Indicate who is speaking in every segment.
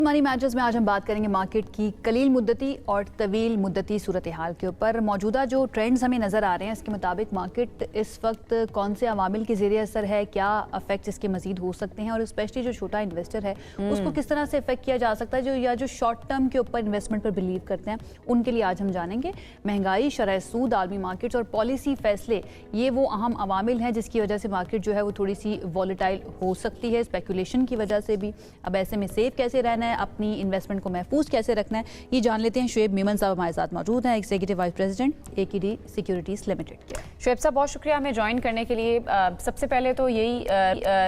Speaker 1: Money matures में आज हम बात करेंगे मार्केट की कलील मुद्दती और तवील मुद्दती सूरत हाल के ऊपर। मौजूदा जो ट्रेंड्स हमें नज़र आ रहे हैं इसके मुताबिक मार्केट इस वक्त कौन से अवामिल के ज़रिए असर है, क्या अफेक्ट्स इसके मजीद हो सकते हैं और स्पेशली जो छोटा इन्वेस्टर है उसको किस तरह से इफेक्ट किया जा सकता है, जो शॉर्ट टर्म के ऊपर इन्वेस्टमेंट पर बिलीव करते हैं उनके लिए आज हम जानेंगे। महंगाई, शरह सूद, आलमी मार्केट्स और पॉलिसी फैसले ये वो अहम अवामिल हैं जिसकी वजह से मार्केट जो है वो थोड़ी सी वॉलेटाइल हो सकती है, स्पेकुलेशन की वजह से भी। अब ऐसे में सेफ कैसे रहना है, अपनी इन्वेस्टमेंट को महफूज कैसे रखना है, ये जान लेते हैं। शुएब मेमन साहब हमारे साथ मौजूद हैं, executive vice president एकेडी securities limited के।
Speaker 2: शुएब साहब बहुत शुक्रिया हमें ज्वाइन करने के लिए। सबसे पहले तो यही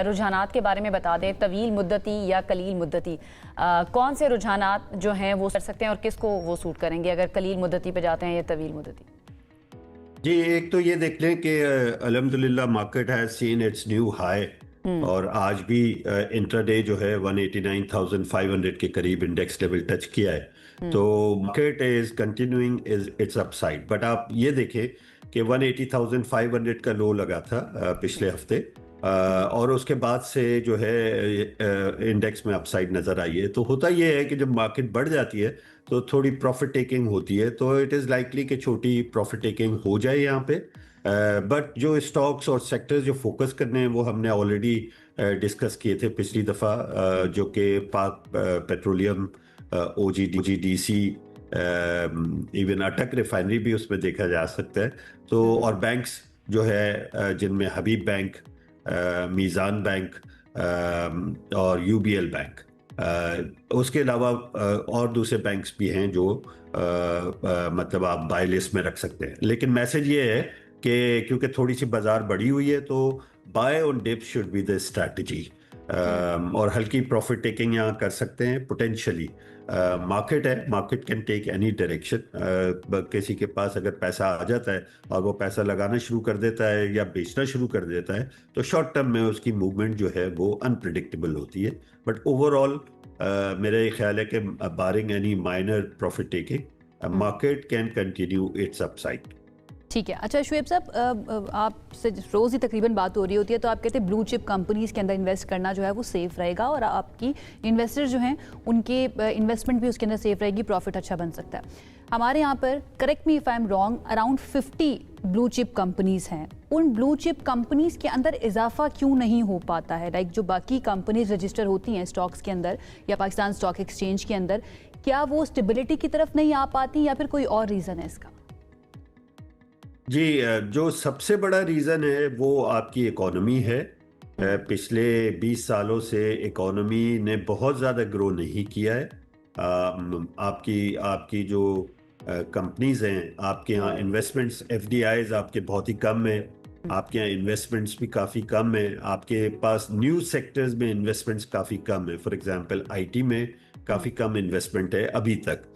Speaker 2: रुझानात के बारे में बता दें, तवील मुद्दती या कलील मुद्दती, कौन से रुझानात जो हैं वो कर सकते हैं और किसको वो सूट करेंगे अगर कलील मुद्दती पे जाते हैं या तवील मुद्दती?
Speaker 3: जी, एक तो ये देख लें कि अल्हम्दुलिल्लाह market has seen it's new high और आज भी इंट्राडे जो है 189,500 के करीब इंडेक्स लेवल टच किया है। तो market is continuing it's upside, but आप ये देखें कि 180,500 का लो लगा था पिछले हफ्ते और उसके बाद से जो है इंडेक्स में अपसाइड नज़र आई है। तो होता ये है कि जब मार्केट बढ़ जाती है तो थोड़ी प्रॉफिट टेकिंग होती है, तो इट इज़ लाइकली कि छोटी प्रॉफिट टेकिंग हो जाए यहाँ पे। बट जो स्टॉक्स और सेक्टर्स जो फोकस करने हैं वो हमने ऑलरेडी डिस्कस किए थे पिछली दफ़ा, जो कि पाक पेट्रोलियम, OGDC, इवन अटक रिफाइनरी भी उसमें देखा जा सकता है। तो और बैंक्स जो है जिनमें हबीब बैंक, मीज़ान बैंक और UBL बैंक, उसके अलावा और दूसरे बैंक्स भी हैं जो मतलब आप बाय लिस्ट में रख सकते हैं। लेकिन मैसेज ये है कि क्योंकि थोड़ी सी बाजार बढ़ी हुई है तो buy on dip should be the strategy और हल्की प्रॉफिट टेकिंग यहाँ कर सकते हैं पोटेंशियली। मार्केट है, market can take any direction. किसी के पास अगर पैसा आ जाता है और वो पैसा लगाना शुरू कर देता है या बेचना शुरू कर देता है तो शॉर्ट टर्म में उसकी मूवमेंट जो है वो अनप्रिडिक्टेबल होती है। बट ओवरऑल मेरा ये ख्याल है कि barring any minor profit taking market can continue its upside.
Speaker 1: ठीक है। अच्छा शुएब साहब, आपसे रोज़ ही तकरीबन बात हो रही होती है तो आप कहते हैं ब्लू चिप कंपनीज के अंदर इन्वेस्ट करना जो है वो सेफ़ रहेगा और आपकी इन्वेस्टर जो हैं उनके इन्वेस्टमेंट भी उसके अंदर सेफ़ रहेगी, प्रॉफिट अच्छा बन सकता है। हमारे यहाँ पर, correct me if I am wrong, around 50 blue chip companies हैं। उन ब्लू चिप कंपनीज़ के अंदर इजाफा क्यों नहीं हो पाता है? लाइक जो बाकी कंपनीज रजिस्टर होती हैं स्टॉक्स के अंदर या पाकिस्तान स्टॉक एक्सचेंज के अंदर, क्या वो स्टेबिलिटी की तरफ नहीं आ पाती या फिर कोई और रीज़न है इसका?
Speaker 3: जी, जो सबसे बड़ा रीज़न है वो आपकी इकोनॉमी है। पिछले 20 सालों से इकोनॉमी ने बहुत ज़्यादा ग्रो नहीं किया है। आपकी जो कंपनीज हैं, आपके यहाँ इन्वेस्टमेंट्स, FDIs आपके बहुत ही कम है, आपके यहाँ इन्वेस्टमेंट्स भी काफ़ी कम है, आपके पास न्यू सेक्टर्स में इन्वेस्टमेंट्स काफ़ी कम है। फॉर एग्जांपल IT में काफ़ी कम इन्वेस्टमेंट है अभी तक।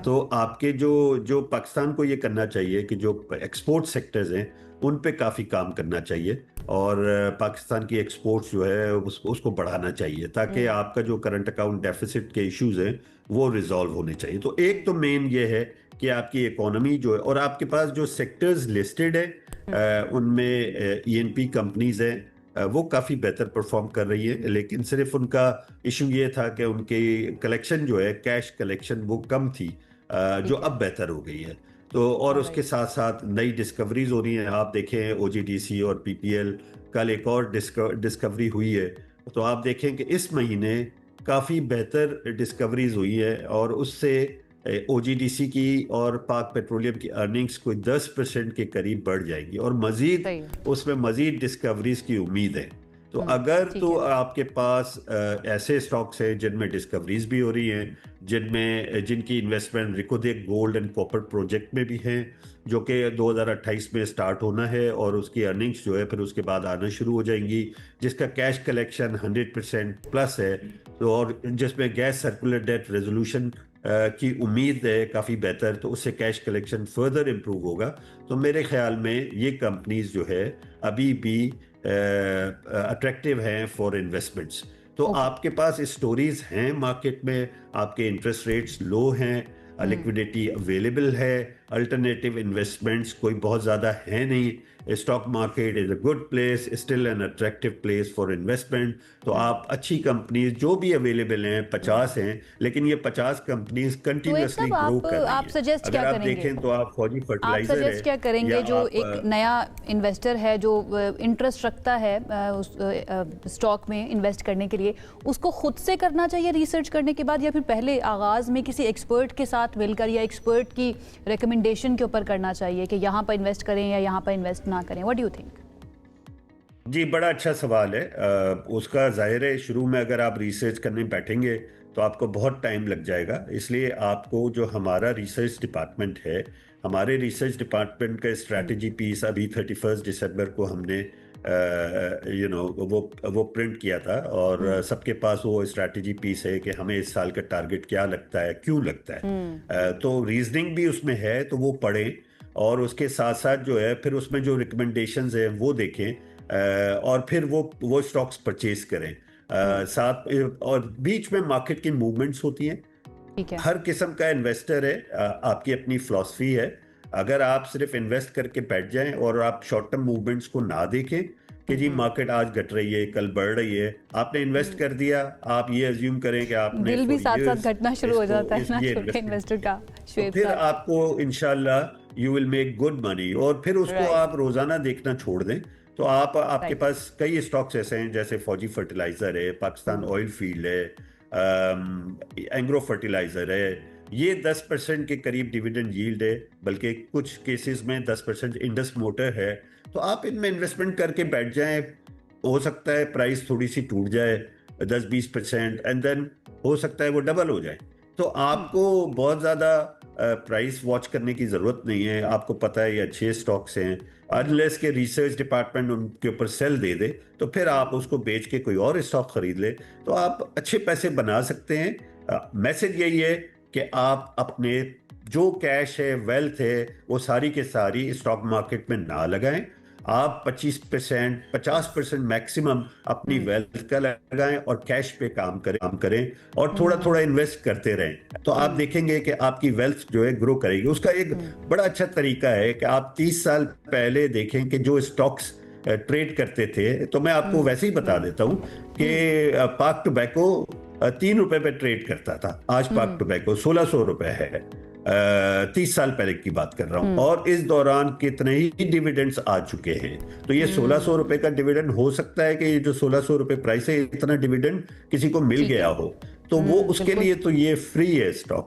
Speaker 3: तो आपके जो पाकिस्तान को ये करना चाहिए कि जो एक्सपोर्ट सेक्टर्स हैं उन पे काफ़ी काम करना चाहिए और पाकिस्तान की एक्सपोर्ट्स जो है उसको बढ़ाना चाहिए ताकि आपका जो करंट अकाउंट डेफिसिट के इश्यूज हैं वो रिजॉल्व होने चाहिए। तो एक तो मेन ये है कि आपकी इकोनॉमी जो है और आपके पास जो सेक्टर्स लिस्टेड है उनमें ENP कंपनीज हैं, वो काफ़ी बेहतर परफॉर्म कर रही है। लेकिन सिर्फ उनका इशू ये था कि उनकी कलेक्शन जो है, कैश कलेक्शन, वो कम थी, जो अब बेहतर हो गई है। तो और उसके साथ साथ नई डिस्कवरीज हो रही हैं। आप देखें OGDC और PPL, कल एक और डिस्कवरी हुई है। तो आप देखें कि इस महीने काफ़ी बेहतर डिस्कवरीज हुई है और उससे OGDC की और पाक पेट्रोलियम की अर्निंग्स कोई 10% के करीब बढ़ जाएंगी और मजीद उसमें मजीद डिस्कवरीज की उम्मीद है। तो अगर तो आपके पास ऐसे स्टॉक्स हैं जिनमें डिस्कवरीज भी हो रही हैं, जिनकी investment Reko Diq gold and copper project में भी हैं जो कि 2028 में स्टार्ट होना है और उसकी अर्निंग्स जो है फिर उसके बाद आना शुरू हो जाएंगी, जिसका कैश कलेक्शन 100% प्लस है, तो और जिसमें गैस सर्कुलर डेट रेजोल्यूशन की उम्मीद है काफ़ी बेहतर, तो उससे कैश कलेक्शन फर्दर इम्प्रूव होगा। तो मेरे ख्याल में ये कंपनीज जो है अभी भी अट्रैक्टिव हैं फॉर इन्वेस्टमेंट्स। तो आपके पास स्टोरीज हैं मार्केट में, आपके इंटरेस्ट रेट्स लो हैं, लिक्विडिटी अवेलेबल है, अल्टरनेटिव इन्वेस्टमेंट्स कोई बहुत ज़्यादा है नहीं, stock market is a good place, still an attractive place for investment. तो आप अच्छी कंपनीज जो भी अवेलेबल हैं 50 हैं, लेकिन ये 50 कंपनीज कंटिन्यूअसली
Speaker 1: साहब,
Speaker 3: ग्रो कर रही
Speaker 1: आप
Speaker 3: हैं।
Speaker 1: सजेस्ट
Speaker 3: अगर
Speaker 1: क्या
Speaker 3: आप
Speaker 1: करेंगे?
Speaker 3: देखें तो आप फौजी
Speaker 1: आप
Speaker 3: फर्टिलाइजर
Speaker 1: सजेस्ट
Speaker 3: है
Speaker 1: क्या करेंगे
Speaker 3: या
Speaker 1: जो
Speaker 3: आप,
Speaker 1: एक नया इन्वेस्टर है जो इंटरेस्ट रखता है उस स्टॉक में इन्वेस्ट करने के लिए, उसको खुद से करना चाहिए रिसर्च करने के बाद, या फिर पहले आगाज में किसी एक्सपर्ट के साथ मिलकर या एक्सपर्ट की रिकमेंडेशन के ऊपर करना चाहिए कि यहाँ पर इन्वेस्ट करें या यहाँ पर इन्वेस्ट ना करें? What do you think?
Speaker 3: जी, बड़ा अच्छा सवाल है। उसका जाहिर है शुरू में अगर आप रिसर्च करने बैठेंगे तो आपको बहुत टाइम लग जाएगा। इसलिए आपको जो हमारा रिसर्च डिपार्टमेंट है, हमारे रिसर्च डिपार्टमेंट का स्ट्रैटेजी पीस अभी 31 दिसंबर को हमने वो प्रिंट किया था, और सबके पास वो स्ट्रैटेजी पीस है कि हमें इस साल का टारगेट क्या लगता है, क्यों लगता है। तो रीजनिंग भी उसमें है, तो वो पढ़ें, और उसके साथ साथ जो है फिर उसमें जो रिकमेंडेशंस है वो देखें, और फिर वो स्टॉक्स परचेज करें। साथ और बीच में मार्केट की मूवमेंट्स होती हैं।
Speaker 1: ठीक है।
Speaker 3: हर किस्म का इन्वेस्टर है, आपकी अपनी फिलॉसफी है। अगर आप सिर्फ इन्वेस्ट करके बैठ जाएं और आप शॉर्ट टर्म मूवमेंट्स को ना देखें कि जी मार्केट आज घट रही है, कल बढ़ रही है, आपने इन्वेस्ट कर दिया, आप ये अज्यूम करें कि आपने
Speaker 1: दिल भी
Speaker 3: for
Speaker 1: साथ साथ
Speaker 3: years
Speaker 1: घटना शुरू हो
Speaker 3: इसको
Speaker 1: जाता है ना
Speaker 3: ये
Speaker 1: छोटे
Speaker 3: investment
Speaker 1: इन्वेस्टर
Speaker 3: किया।
Speaker 1: का।
Speaker 3: तो
Speaker 1: श्वेत
Speaker 3: फिर
Speaker 1: साहब,
Speaker 3: आपको इंशाल्लाह you will make good money, और फिर उसको
Speaker 1: Right.
Speaker 3: आप रोजाना देखना छोड़ दें तो आपके
Speaker 1: Right.
Speaker 3: पास कई स्टॉक्स ऐसे हैं, जैसे फौजी फर्टिलाइजर है, पाकिस्तान ऑयल फील्ड है, एंग्रो फर्टिलाइजर है। ये 10% के करीब डिविडेंड यील्ड है, बल्कि कुछ केसेस में 10% इंडस मोटर है। तो आप इनमें इन्वेस्टमेंट करके बैठ जाएं, हो सकता है प्राइस थोड़ी सी टूट जाए 10-20%, एंड देन हो सकता है वो डबल हो जाए। तो आपको बहुत ज़्यादा प्राइस वॉच करने की ज़रूरत नहीं है। आपको पता है ये अच्छे स्टॉक्स हैं, अनलेस के रिसर्च डिपार्टमेंट उनके ऊपर सेल दे दे तो फिर आप उसको बेच के कोई और स्टॉक खरीद ले, तो आप अच्छे पैसे बना सकते हैं। मैसेज यही है कि आप अपने जो कैश है, वेल्थ है, वो सारी के सारी स्टॉक मार्केट में ना लगाएं। आप 25%, 50% मैक्सिमम अपनी वेल्थ का लगाएं और कैश पे काम करें और थोड़ा थोड़ा इन्वेस्ट करते रहें। तो आप देखेंगे कि आपकी वेल्थ जो है ग्रो करेगी। उसका एक बड़ा अच्छा तरीका है कि आप 30 साल पहले देखें कि जो स्टॉक्स ट्रेड करते थे, तो मैं आपको वैसे ही बता देता हूं कि पाक टोबैको 3 रुपए पे ट्रेड करता था। आज पाक टोबैको 1600 रुपए है। 30 साल पहले की बात कर रहा हूं, और इस दौरान कितने ही डिविडेंड्स आ चुके हैं। तो ये 1600 रुपए का डिविडेंड हो सकता है कि ये जो 1600 रुपए प्राइस है, इतना डिविडेंड किसी को मिल
Speaker 1: ठीक है।
Speaker 3: गया हो, तो वो उसके लिए तो ये फ्री है स्टॉक।